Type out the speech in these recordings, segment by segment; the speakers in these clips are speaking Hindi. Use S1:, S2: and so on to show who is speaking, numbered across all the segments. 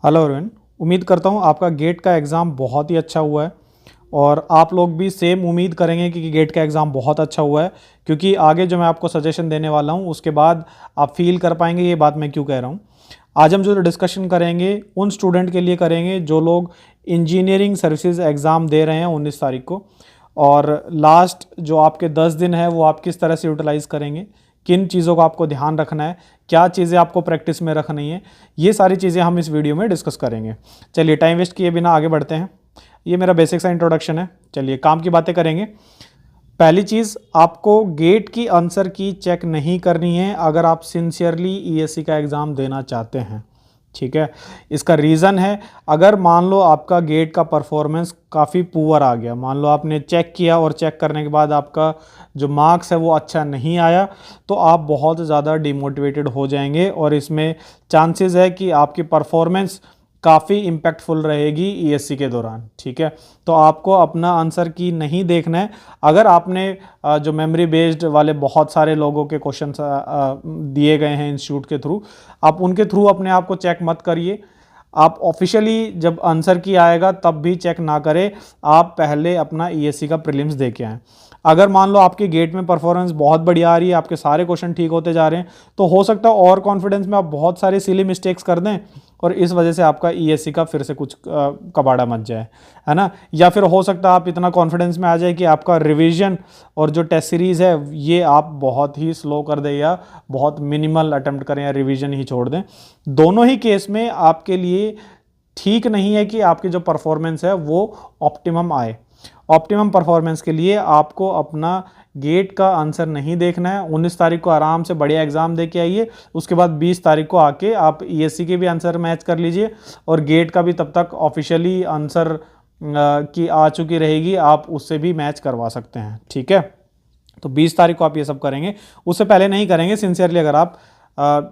S1: Hello everyone. उम्मीद करता हूँ आपका गेट का एग्ज़ाम बहुत ही अच्छा हुआ है और आप लोग भी सेम उम्मीद करेंगे कि गेट का एग्ज़ाम बहुत अच्छा हुआ है, क्योंकि आगे जो मैं आपको सजेशन देने वाला हूँ उसके बाद आप फील कर पाएंगे ये बात मैं क्यों कह रहा हूँ। आज हम जो डिस्कशन करेंगे उन स्टूडेंट के लिए करेंगे जो लोग इंजीनियरिंग सर्विसेज एग्ज़ाम दे रहे हैं 19 तारीख को, और लास्ट जो आपके 10 दिन है वो आप किस तरह से यूटिलाइज़ करेंगे, किन चीज़ों का आपको ध्यान रखना है, क्या चीज़ें आपको प्रैक्टिस में रखनी है, ये सारी चीज़ें हम इस वीडियो में डिस्कस करेंगे। चलिए टाइम वेस्ट किए बिना आगे बढ़ते हैं। ये मेरा बेसिक सा इंट्रोडक्शन है। चलिए काम की बातें करेंगे। पहली चीज़, आपको गेट की आंसर की चेक नहीं करनी है अगर आप सिंसियरली ईएससी का एग्ज़ाम देना चाहते हैं, ठीक है। इसका रीज़न है, अगर मान लो आपका गेट का परफॉर्मेंस काफ़ी पुअर आ गया, मान लो आपने चेक किया और चेक करने के बाद आपका जो मार्क्स है वो अच्छा नहीं आया, तो आप बहुत ज़्यादा डिमोटिवेटेड हो जाएंगे और इसमें चांसेस है कि आपकी परफॉर्मेंस काफ़ी इम्पैक्टफुल रहेगी ईएससी के दौरान, ठीक है। तो आपको अपना आंसर की नहीं देखना है। अगर आपने जो मेमोरी बेस्ड वाले बहुत सारे लोगों के क्वेश्चन दिए गए हैं इंस्टीट्यूट के थ्रू, आप उनके थ्रू अपने आप को चेक मत करिए। आप ऑफिशियली जब आंसर की आएगा तब भी चेक ना करें, आप पहले अपना ईएससी का प्रीलिम्स दे के आएँ। अगर मान लो आपके गेट में परफॉर्मेंस बहुत बढ़िया आ रही है, आपके सारे क्वेश्चन ठीक होते जा रहे हैं, तो हो सकता है और कॉन्फिडेंस में आप बहुत सारे सिली मिस्टेक्स कर दें और इस वजह से आपका ईएससी का फिर से कुछ कबाड़ा मच जाए, है ना। या फिर हो सकता है आप इतना कॉन्फिडेंस में आ जाए कि आपका रिवीजन और जो टेस्ट सीरीज़ है ये आप बहुत ही स्लो कर दें या बहुत मिनिमल अटेम्प्ट करें या रिवीजन ही छोड़ दें। दोनों ही केस में आपके लिए ठीक नहीं है कि आपकी जो परफॉर्मेंस है वो ऑप्टिमम आए। ऑप्टिमम परफॉर्मेंस के लिए आपको अपना गेट का आंसर नहीं देखना है। 19 तारीख को आराम से बढ़िया एग्जाम दे के आइए, उसके बाद 20 तारीख को आके आप ईएससी के भी आंसर मैच कर लीजिए और गेट का भी तब तक ऑफिशियली आंसर की आ चुकी रहेगी, आप उससे भी मैच करवा सकते हैं, ठीक है। तो 20 तारीख को आप ये सब करेंगे, उससे पहले नहीं करेंगे सिंसियरली अगर आप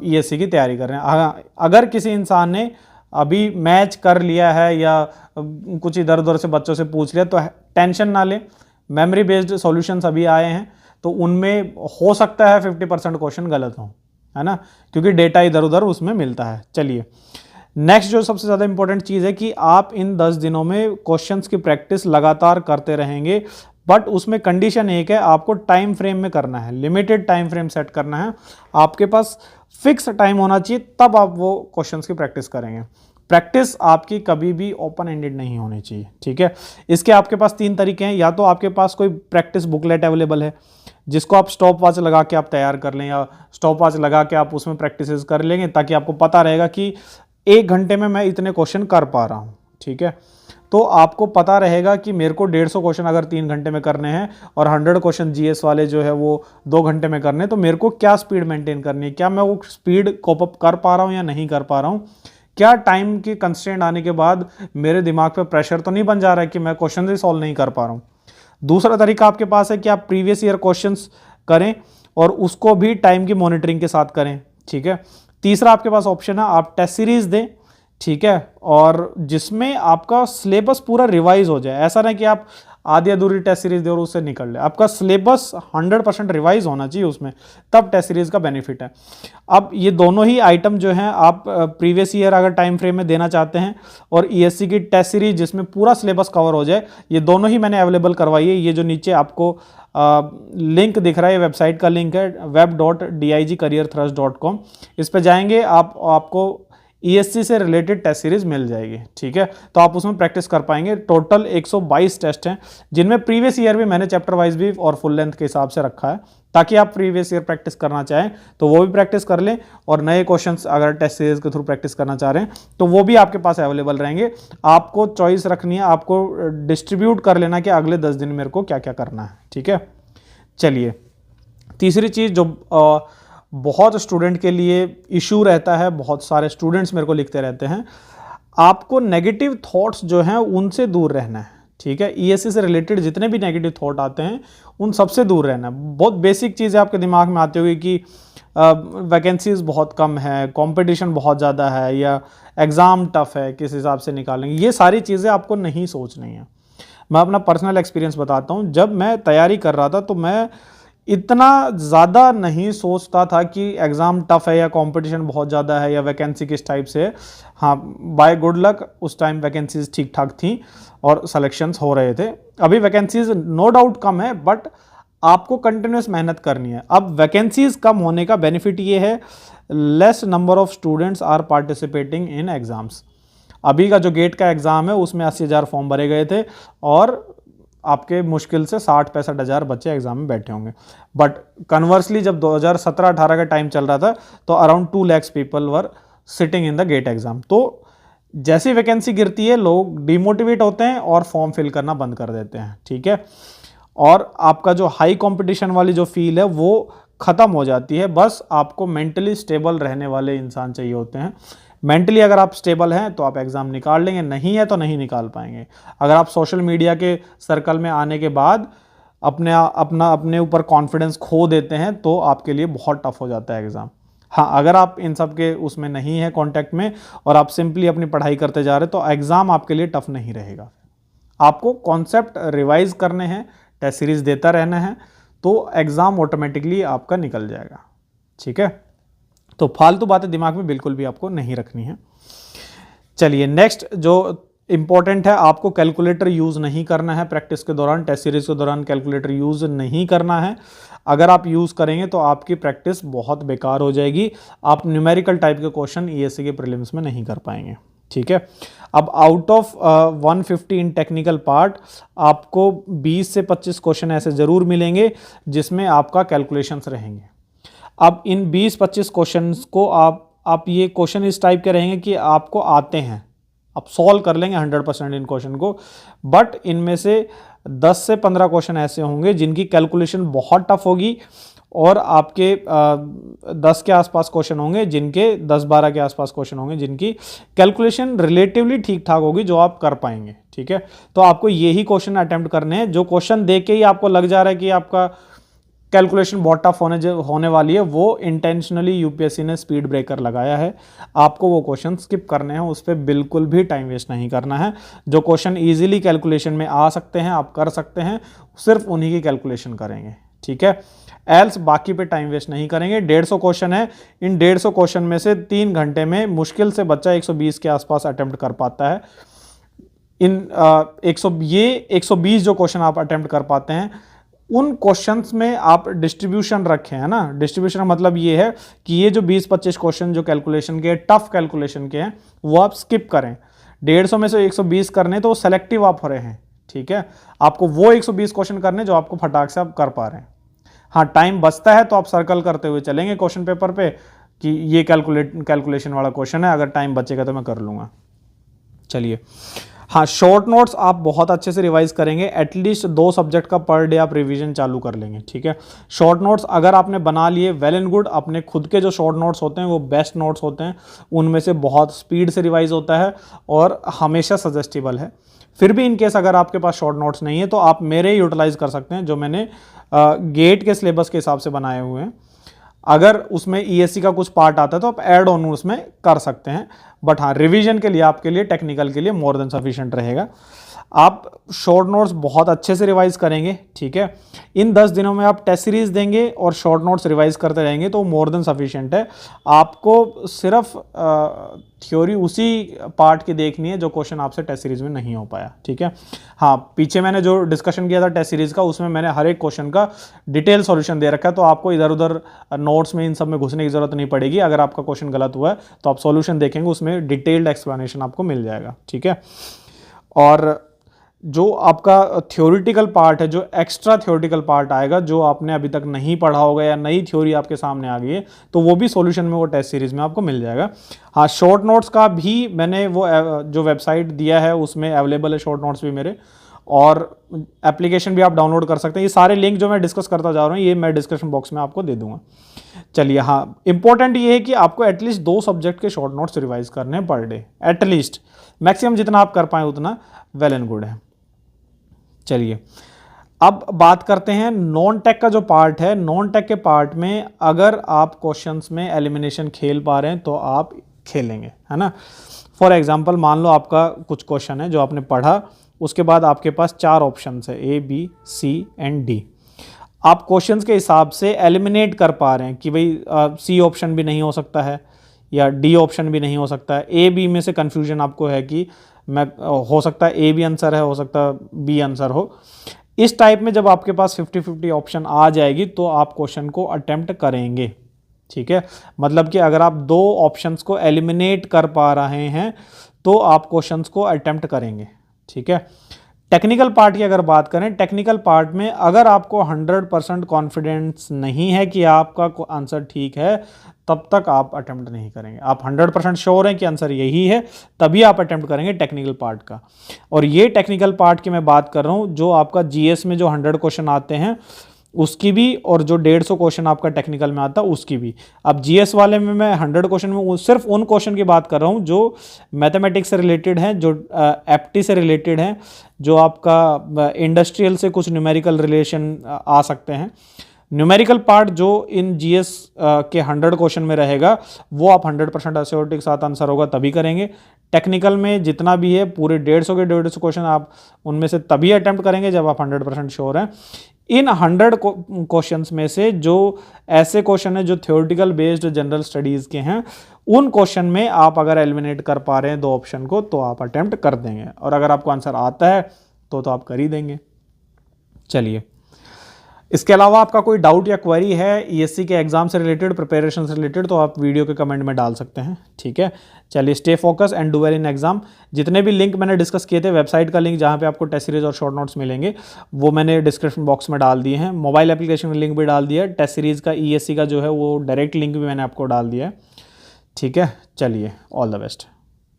S1: ईएससी की तैयारी कर रहे हैं। अगर किसी इंसान ने अभी मैच कर लिया है या कुछ इधर उधर से बच्चों से पूछ लिया तो टेंशन ना लें। मेमोरी बेस्ड सॉल्यूशंस अभी आए हैं तो उनमें हो सकता है 50% क्वेश्चन गलत हो, है ना, क्योंकि डेटा इधर उधर उसमें मिलता है। चलिए नेक्स्ट जो सबसे ज़्यादा इंपॉर्टेंट चीज़ है कि आप इन 10 दिनों में क्वेश्चंस की प्रैक्टिस लगातार करते रहेंगे, बट उसमें कंडीशन एक है, आपको टाइम फ्रेम में करना है, लिमिटेड टाइम फ्रेम सेट करना है। आपके पास फिक्स टाइम होना चाहिए, तब आप वो क्वेश्चंस की प्रैक्टिस करेंगे। प्रैक्टिस आपकी कभी भी ओपन एंडेड नहीं होनी चाहिए, ठीक है। इसके आपके पास 3 तरीके हैं। या तो आपके पास कोई प्रैक्टिस बुकलेट अवेलेबल है जिसको आप स्टॉप वॉच लगा के आप तैयार कर लें, या स्टॉप वॉच लगा के आप उसमें प्रैक्टिस कर लेंगे, ताकि आपको पता रहेगा कि 1 घंटे में मैं इतने क्वेश्चन कर पा रहा हूँ, ठीक है। तो आपको पता रहेगा कि मेरे को 150 क्वेश्चन अगर 3 घंटे में करने हैं और 100 क्वेश्चन जीएस वाले जो है वो 2 घंटे में करने हैं, तो मेरे को क्या स्पीड मेंटेन करनी है, क्या मैं वो स्पीड कोप अप कर पा रहा हूँ या नहीं कर पा रहा हूँ, क्या टाइम की कंस्ट्रेंट आने के बाद मेरे दिमाग पे प्रेशर तो नहीं बन जा रहा है कि मैं क्वेश्चन ही सॉल्व नहीं कर पा रहा हूँ। दूसरा तरीका आपके पास है कि आप प्रीवियस ईयर क्वेश्चंस करें और उसको भी टाइम की मॉनिटरिंग के साथ करें, ठीक है। तीसरा आपके पास ऑप्शन है आप टेस्ट सीरीज दें, ठीक है, और जिसमें आपका सिलेबस पूरा रिवाइज हो जाए। ऐसा नहीं कि आप आधी अधूरी टेस्ट सीरीज दे और उससे निकल ले, आपका सिलेबस 100% रिवाइज होना चाहिए उसमें, तब टेस्ट सीरीज का बेनिफिट है। अब ये दोनों ही आइटम जो हैं आप प्रीवियस ईयर अगर टाइम फ्रेम में देना चाहते हैं और ईएससी की टेस्ट सीरीज जिसमें पूरा सिलेबस कवर हो जाए, ये दोनों ही मैंने अवेलेबल करवाई है। ये जो नीचे आपको लिंक दिख रहा है, वेबसाइट का लिंक है web.digcareerthrust.com। इस पर जाएंगे आपको ईएससी से रिलेटेड टेस्ट सीरीज मिल जाएगी, ठीक है। तो आप उसमें प्रैक्टिस कर पाएंगे। टोटल 122 टेस्ट हैं, जिनमें प्रीवियस ईयर भी मैंने चैप्टर वाइज भी और फुल लेंथ के हिसाब से रखा है, ताकि आप प्रीवियस ईयर प्रैक्टिस करना चाहें तो वो भी प्रैक्टिस कर लें, और नए क्वेश्चंस अगर टेस्ट सीरीज के थ्रू प्रैक्टिस करना चाह रहे हैं तो वो भी आपके पास अवेलेबल रहेंगे। आपको चॉइस रखनी है, आपको डिस्ट्रीब्यूट कर लेना कि अगले 10 दिन मेरे को क्या क्या करना है, ठीक है। चलिए तीसरी चीज़ जो बहुत स्टूडेंट के लिए इशू रहता है, बहुत सारे स्टूडेंट्स मेरे को लिखते रहते हैं, आपको नेगेटिव थॉट्स जो हैं उनसे दूर रहना है, ठीक है। ईएससी से रिलेटेड जितने भी नेगेटिव थॉट आते हैं उन सबसे दूर रहना है। बहुत बेसिक चीज़ें आपके दिमाग में आती होगी कि वैकेंसीज बहुत कम है, कंपटीशन बहुत ज़्यादा है, या एग्ज़ाम टफ है, किस हिसाब से निकालेंगे, ये सारी चीज़ें आपको नहीं सोचनी है। मैं अपना पर्सनल एक्सपीरियंस बताता हूँ। जब मैं तैयारी कर रहा था तो मैं इतना ज़्यादा नहीं सोचता था कि एग्ज़ाम टफ है या कंपटीशन बहुत ज़्यादा है या वैकेंसी किस टाइप से है। हाँ, बाय गुड लक उस टाइम वैकेंसीज ठीक ठाक थी और सिलेक्शंस हो रहे थे। अभी वैकेंसीज नो डाउट कम है, बट आपको कंटिन्यूस मेहनत करनी है। अब वैकेंसीज कम होने का बेनिफिट ये है, less number of students are participating in exams. अभी का जो गेट का एग्ज़ाम है उसमें 80,000 फॉर्म भरे गए थे और आपके मुश्किल से 60-65 हज़ार बच्चे एग्जाम में बैठे होंगे। बट कन्वर्सली जब 2017-18 का टाइम चल रहा था तो around 2 lakhs people were sitting in the GATE exam. तो जैसी वैकेंसी गिरती है लोग डिमोटिवेट होते हैं और फॉर्म फिल करना बंद कर देते हैं, ठीक है। और आपका जो हाई कंपटीशन वाली जो फील है वो ख़त्म हो जाती है। बस आपको मेंटली स्टेबल रहने वाले इंसान चाहिए होते हैं। मेंटली अगर आप स्टेबल हैं तो आप एग्ज़ाम निकाल लेंगे, नहीं है तो नहीं निकाल पाएंगे। अगर आप सोशल मीडिया के सर्कल में आने के बाद अपने ऊपर कॉन्फिडेंस खो देते हैं तो आपके लिए बहुत टफ हो जाता है एग्ज़ाम। हाँ, अगर आप इन सब के उसमें नहीं है कांटेक्ट में और आप सिंपली अपनी पढ़ाई करते जा रहे हैं तो एग्ज़ाम आपके लिए टफ नहीं रहेगा। आपको कॉन्सेप्ट रिवाइज करने हैं, टेस्ट सीरीज देता रहना है, तो एग्ज़ाम ऑटोमेटिकली आपका निकल जाएगा, ठीक है। तो फालतू बातें दिमाग में बिल्कुल भी आपको नहीं रखनी है। चलिए नेक्स्ट जो इंपॉर्टेंट है, आपको कैलकुलेटर यूज़ नहीं करना है प्रैक्टिस के दौरान, टेस्ट सीरीज के दौरान कैलकुलेटर यूज़ नहीं करना है। अगर आप यूज़ करेंगे तो आपकी प्रैक्टिस बहुत बेकार हो जाएगी। आप न्यूमेरिकल टाइप के क्वेश्चन ईएससी के प्रीलिम्स में नहीं कर पाएंगे, ठीक है। अब out of 150 in technical part आपको 20 से 25 क्वेश्चन ऐसे ज़रूर मिलेंगे जिसमें आपका कैलकुलेशंस रहेंगे। अब इन 20-25 क्वेश्चंस को आप ये क्वेश्चन इस टाइप के रहेंगे कि आपको आते हैं, आप सॉल्व कर लेंगे 100% इन क्वेश्चन को। बट इनमें से 10 से 15 क्वेश्चन ऐसे होंगे जिनकी कैलकुलेशन बहुत टफ होगी और आपके 10 के आसपास क्वेश्चन होंगे जिनके 10-12 के आसपास क्वेश्चन होंगे जिनकी कैलकुलेशन रिलेटिवली ठीक ठाक होगी, जो आप कर पाएंगे, ठीक है। तो आपको यही क्वेश्चन अटेम्प्ट करने हैं। जो क्वेश्चन देख के ही आपको लग जा रहा है कि आपका कैलकुलेशन बहुत टफ होने वाली है, वो इंटेंशनली यूपीएससी ने स्पीड ब्रेकर लगाया है। आपको वो क्वेश्चन स्किप करने हैं, उस पर बिल्कुल भी टाइम वेस्ट नहीं करना है। जो क्वेश्चन इजीली कैलकुलेशन में आ सकते हैं, आप कर सकते हैं, सिर्फ उन्हीं की कैलकुलेशन करेंगे, ठीक है। एल्स बाकी पे टाइम वेस्ट नहीं करेंगे। 150 क्वेश्चन है, इन 150 क्वेश्चन में से 3 घंटे में मुश्किल से बच्चा 120 के आसपास अटेम्प्ट कर पाता है। इन 120 जो क्वेश्चन आप अटेम्प्ट कर पाते हैं उन क्वेश्चंस में आप डिस्ट्रीब्यूशन रखें, है ना। डिस्ट्रीब्यूशन मतलब ये है कि ये जो 20-25 क्वेश्चन जो कैलकुलेशन के टफ कैलकुलेशन के हैं वो आप स्किप करें। 150 में से 120 करने तो वो सेलेक्टिव आप हो रहे हैं, ठीक है। आपको वो 120 क्वेश्चन करने जो आपको फटाक से आप कर पा रहे हैं। हाँ, टाइम बचता है तो आप सर्कल करते हुए चलेंगे क्वेश्चन पेपर पे कि ये कैलकुलेशन वाला क्वेश्चन है, अगर टाइम बचेगा तो मैं कर लूँगा। चलिए, हाँ, शॉर्ट नोट्स आप बहुत अच्छे से रिवाइज करेंगे। एटलीस्ट 2 सब्जेक्ट का पर डे आप रिवीजन चालू कर लेंगे, ठीक है। शॉर्ट नोट्स अगर आपने बना लिए वेल एंड गुड। अपने खुद के जो शॉर्ट नोट्स होते हैं वो बेस्ट नोट्स होते हैं, उनमें से बहुत स्पीड से रिवाइज होता है और हमेशा सजेस्टेबल है। फिर भी इन केस अगर आपके पास शॉर्ट नोट्स नहीं है तो आप मेरे यूटिलाइज कर सकते हैं, जो मैंने गेट के सिलेबस के हिसाब से बनाए हुए हैं। अगर उसमें ईएससी का कुछ पार्ट आता है तो आप ऐड ऑन उसमें कर सकते हैं। बट हाँ, रिवीजन के लिए आपके लिए, टेक्निकल के लिए मोर देन सफिशिएंट रहेगा। आप शॉर्ट नोट्स बहुत अच्छे से रिवाइज करेंगे, ठीक है। इन 10 दिनों में आप टेस्ट सीरीज देंगे और शॉर्ट नोट्स रिवाइज करते रहेंगे तो मोर देन सफिशिएंट है। आपको सिर्फ थ्योरी उसी पार्ट की देखनी है जो क्वेश्चन आपसे टेस्ट सीरीज में नहीं हो पाया, ठीक है। हाँ, पीछे मैंने जो डिस्कशन किया था टेस्ट सीरीज का, उसमें मैंने हर एक क्वेश्चन का डिटेल सॉल्यूशन दे रखा है, तो आपको इधर उधर नोट्स में इन सब में घुसने की जरूरत नहीं पड़ेगी। अगर आपका क्वेश्चन गलत हुआ है तो आप सॉल्यूशन देखेंगे, उसमें डिटेल्ड एक्सप्लेनेशन आपको मिल जाएगा, ठीक है। और जो आपका थ्योरेटिकल पार्ट है, जो एक्स्ट्रा थ्योरेटिकल पार्ट आएगा, जो आपने अभी तक नहीं पढ़ा होगा या नई थ्योरी आपके सामने आ गई है, तो वो भी सॉल्यूशन में, वो टेस्ट सीरीज में आपको मिल जाएगा। हाँ, शॉर्ट नोट्स का भी मैंने वो जो वेबसाइट दिया है उसमें अवेलेबल है शॉर्ट नोट्स भी मेरे, और एप्लीकेशन भी आप डाउनलोड कर सकते हैं। ये सारे लिंक जो मैं डिस्कस करता जा रहा हूँ ये मैं डिस्क्रिप्शन बॉक्स में आपको दे दूंगा। चलिए, हाँ, इंपॉर्टेंट ये है कि आपको एटलीस्ट 2 सब्जेक्ट के शॉर्ट नोट्स रिवाइज करने हैं पर डे, एटलीस्ट। मैक्सिमम जितना आप कर पाएँ उतना वेल एंड गुड है। चलिए, अब बात करते हैं नॉन टेक का जो पार्ट है। नॉन टेक के पार्ट में अगर आप क्वेश्चंस में एलिमिनेशन खेल पा रहे हैं तो आप खेलेंगे, है ना। फॉर एग्जांपल, मान लो आपका कुछ क्वेश्चन है जो आपने पढ़ा, उसके बाद आपके पास 4 ऑप्शन है, A, B, C and D। आप क्वेश्चंस के हिसाब से एलिमिनेट कर पा रहे हैं कि भाई सी ऑप्शन भी नहीं हो सकता है या डी ऑप्शन भी नहीं हो सकता है, ए बी में से कन्फ्यूजन आपको है कि मैं हो सकता है ए भी आंसर है, हो सकता है बी आंसर हो। इस टाइप में जब आपके पास 50-50 ऑप्शन आ जाएगी तो आप क्वेश्चन को अटेम्प्ट करेंगे। ठीक है, मतलब कि अगर आप दो ऑप्शंस को एलिमिनेट कर पा रहे हैं तो आप क्वेश्चंस को अटेम्प्ट करेंगे। ठीक है, टेक्निकल पार्ट की अगर बात करें, टेक्निकल पार्ट में अगर आपको 100% कॉन्फिडेंस नहीं है कि आपका आंसर ठीक है, तब तक आप अटेम्प्ट नहीं करेंगे। आप 100% श्योर हैं कि आंसर यही है, तभी आप अटेम्प्ट करेंगे टेक्निकल पार्ट का। और ये टेक्निकल पार्ट की मैं बात कर रहा हूँ, जो आपका जीएस में जो 100 क्वेश्चन आते हैं उसकी भी, और जो 150 क्वेश्चन आपका टेक्निकल में आता है उसकी भी। अब जीएस वाले में मैं 100 क्वेश्चन में सिर्फ उन क्वेश्चन की बात कर रहा हूँ जो मैथमेटिक्स से रिलेटेड हैं, जो एप्टी से रिलेटेड हैं, जो आपका इंडस्ट्रियल से कुछ न्यूमेरिकल रिलेशन आ सकते हैं। न्यूमेरिकल पार्ट जो इन जीएस के 100 क्वेश्चन में रहेगा वो आप 100% एश्योरिटी के साथ आंसर होगा तभी करेंगे। टेक्निकल में जितना भी है पूरे 150 के 150 क्वेश्चन आप उनमें से तभी अटेम्प्ट करेंगे जब आप 100% श्योर हैं। इन 100 क्वेश्चंस में से जो ऐसे क्वेश्चन हैं जो थ्योरेटिकल बेस्ड जनरल स्टडीज़ के हैं, उन क्वेश्चन में आप अगर एलिमिनेट कर पा रहे हैं दो ऑप्शन को तो आप अटेम्प्ट कर देंगे, और अगर आपको आंसर आता है तो आप कर ही देंगे। चलिए, इसके अलावा आपका कोई डाउट या क्वेरी है ईएससी के एग्जाम से रिलेटेड, प्रिपरेशन से रिलेटेड, तो आप वीडियो के कमेंट में डाल सकते हैं। ठीक है, चलिए, stay focus and do well in exam. जितने भी लिंक मैंने डिस्कस किए थे, वेबसाइट का लिंक जहां पे आपको टेस्ट सीरीज और शॉर्ट नोट्स मिलेंगे, वो मैंने डिस्क्रिप्शन बॉक्स में डाल दिए हैं। मोबाइल एप्लीकेशन का लिंक भी डाल दिया है। टेस्ट सीरीज का ईएससी का जो है वो डायरेक्ट लिंक भी मैंने आपको डाल दिया है। ठीक है, चलिए, ऑल द बेस्ट।